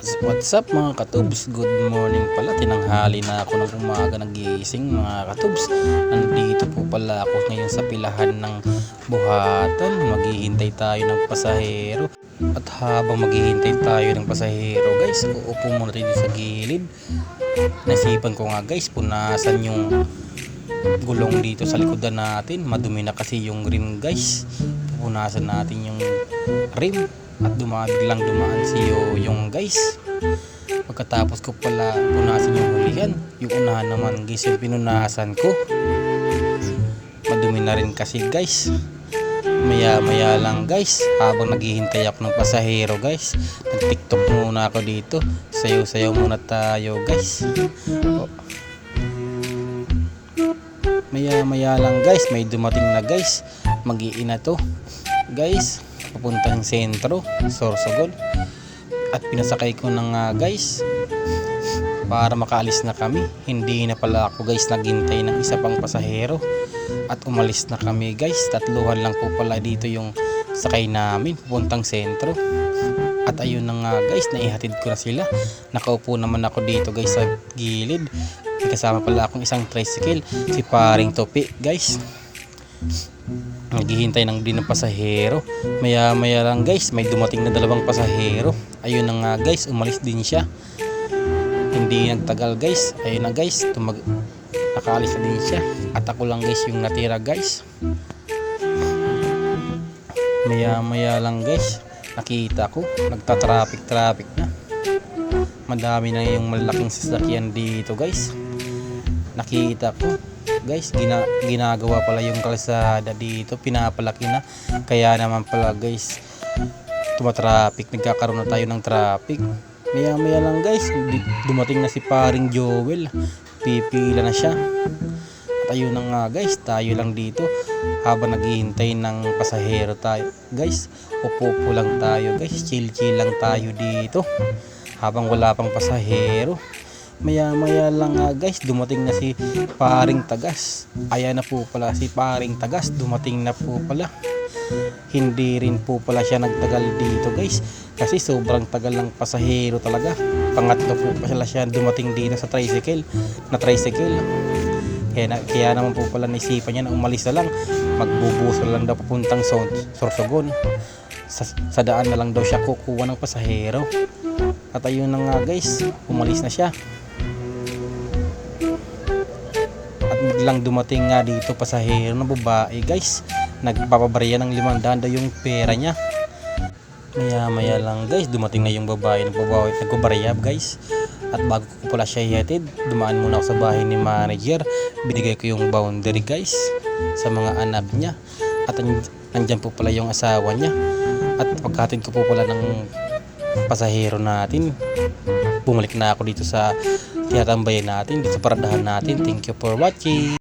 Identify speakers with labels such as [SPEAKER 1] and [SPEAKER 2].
[SPEAKER 1] What's up mga katubs? Good morning pala. Tinanghali na ako ng umaga nagising mga katubs. Nandito po pala ako ngayon sa pilahan ng buhatan. Maghihintay tayo ng pasahero. At habang maghihintay tayo ng pasahero guys, uupo muna tayo sa gilid. Nasipan ko nga guys, punasan yung gulong dito sa likodan natin. Madumi na kasi yung rim guys. Punasan natin yung rim. At biglang dumaan si Yoyong guys. Pagkatapos ko pala punasan yung hulihan, yung unahan naman guys yung pinunasan ko. Madumi na rin kasi guys. Maya maya lang guys, habang naghihintay ako ng pasahero guys, nag TikTok muna ako dito. Sayaw sayaw muna tayo guys. Maya maya lang guys, may dumating na guys. Mag-iina to guys, papuntang sentro, Sorsogon. At pinasakay ko na nga guys para makaalis na kami. Hindi na pala ako guys naghintay ng isa pang pasahero. At umalis na kami guys. Tatluhan lang po pala dito yung sakay namin papuntang sentro. At ayun na nga guys, naihatid ko na sila. Nakaupo naman ako dito guys sa gilid. May kasama pala akong isang tricycle, si paring Topi guys. Naghihintay din ng pasahero. Maya maya lang guys, may dumating na dalawang pasahero. Ayun na nga guys, umalis din siya. Hindi nagtagal guys. Ayun na guys, nakaalis na din siya. At ako lang guys yung natira guys. Maya maya lang guys, nakita ko nagta-traffic na. Madami na yung malaking sasakyan dito guys. Nakita ko guys, ginagawa pala yung kalsada dito, pinapalaki na. Kaya naman pala guys tumatraffic, nagkakaroon na tayo ng traffic. Maya maya lang guys, dumating na si paring Joel. Pipila na siya. At ayun na nga guys, tayo lang dito habang naghihintay ng pasahero tayo guys. Upo lang tayo guys, chill lang tayo dito habang wala pang pasahero. Maya maya lang nga guys, dumating na si paring Tagas. Ayan na po pala si paring Tagas, dumating na po pala. Hindi rin po pala siya nagtagal dito guys, kasi sobrang tagal ng pasahero talaga. Pangatlo po pala siya dumating dito sa tricycle. Kaya naman po pala naisipan niya na umalis na lang. Magbubusol lang daw papuntang Sorsogon. Sa daan na lang daw siya kukuha ng pasahero. At ayun na nga guys, umalis na siya. At biglang dumating nga dito pasahero na babae guys. Nagpapabarya ng 500 daw yung pera niya. Maya maya lang guys, dumating na yung babae nagpabarya guys. At bago ko pala siya ihatid, dumaan muna ako sa bahay ni manager. Binigay ko yung boundary guys sa mga anak niya. At nandyan po pala yung asawa niya. At pagkatid ko po pala ng pasahero natin, bumalik na ako dito sa tinatambayan natin, dito sa paradahan natin. Thank you for watching.